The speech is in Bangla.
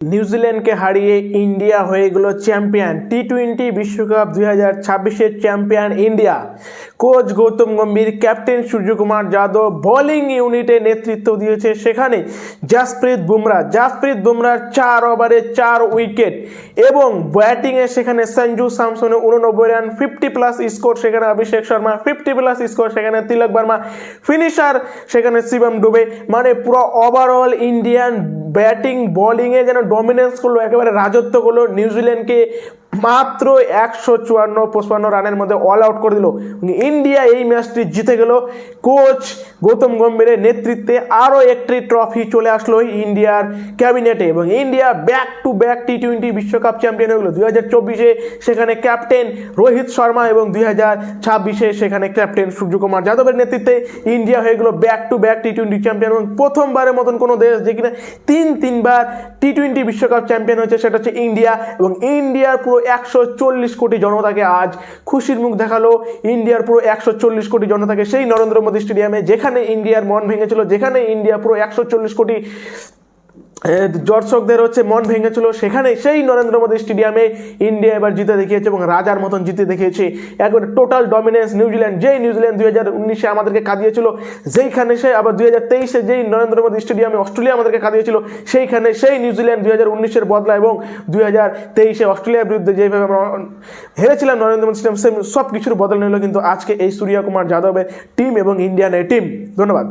নিউজিল্যান্ডকে হারিয়ে ইন্ডিয়া হয়ে গেল চ্যাম্পিয়ন। টি-20 বিশ্বকাপ 2026-এর champion India. Coach Gautam Gambhir, captain Suryakumar Yadav, bowling ইউনিটে নেতৃত্ব দিয়েছে সেখানে জাসপ্রীত বুমরাহ 4 ওভারে 4 উইকেট এবং ব্যাটিংয়ে সেখানে সঞ্জু স্যামসনের 89 রান, 50+ স্কোর সেখানে অভিষেক শর্মা, 50+ স্কোর সেখানে তিলক বর্মা, ফিনিশার সেখানে শিবম দুবে। মানে পুরো ওভারঅল ইন্ডিয়ান ব্যাটিং বোলিংয়ে যেন ডমিনেন্স করলো, একেবারে রাজত্ব করলো, নিউজিল্যান্ডকে মাত্র 154-55 রানের মধ্যে অল আউট করে দিল। ইন্ডিয়া এই ম্যাচটি জিতে গেল। কোচ গৌতম গম্ভীরের নেতৃত্বে আরও একটি ট্রফি চলে আসলো ইন্ডিয়ার ক্যাবিনেটে এবং ইন্ডিয়া ব্যাক টু ব্যাক টি-20 বিশ্বকাপ চ্যাম্পিয়ন হয়ে গেল। 2024-এ সেখানে ক্যাপ্টেন রোহিত শর্মা এবং 2026-এ সেখানে ক্যাপ্টেন সূর্যকুমার যাদবের নেতৃত্বে ইন্ডিয়া হয়ে গেল ব্যাক টু ব্যাক টি-20 চ্যাম্পিয়ন এবং প্রথমবারের মতন কোনো দেশ যে কিনা তিনবার টি-20 বিশ্বকাপ চ্যাম্পিয়ন হয়েছে সেটা হচ্ছে ইন্ডিয়া। এবং ইন্ডিয়ার পুরো 140 কোটি জনতাকে আজ খুশির মুখ দেখালো। ইন্ডিয়ার পুরো 140 কোটি জনতাকে সেই নরেন্দ্র মোদী স্টেডিয়ামে, যেখানে ইন্ডিয়ার মন ভেঙেছিল, যেখানে ইন্ডিয়া পুরো 140 কোটি দর্শকদের মন ভেঙেছিল, সেখানে সেই নরেন্দ্র মোদী স্টেডিয়ামে ইন্ডিয়া এবার জিতে দেখিয়েছে এবং রাজার মতন জিতে দেখিয়েছে। একবার টোটাল ডমিনেন্স নিউজিল্যান্ড, যেই নিউজিল্যান্ড 2019-এ আমাদেরকে কাঁদিয়েছিল, যেইখানে সে আবার 2023-এ যেই নরেন্দ্র মোদী স্টেডিয়ামে অস্ট্রেলিয়া আমাদেরকে কাঁদিয়েছিল, সেইখানে সেই নিউজিল্যান্ড 2019-এর বদলা এবং 2023-এ অস্ট্রেলিয়ার বিরুদ্ধে যেভাবে আমরা হেরেছিলাম নরেন্দ্র মোদী স্টেডিয়াম, সব কিছুর বদল নিল কিন্তু আজকে এই সূর্যকুমার যাদবের টিম এবং ইন্ডিয়ান এই টিম। ধন্যবাদ।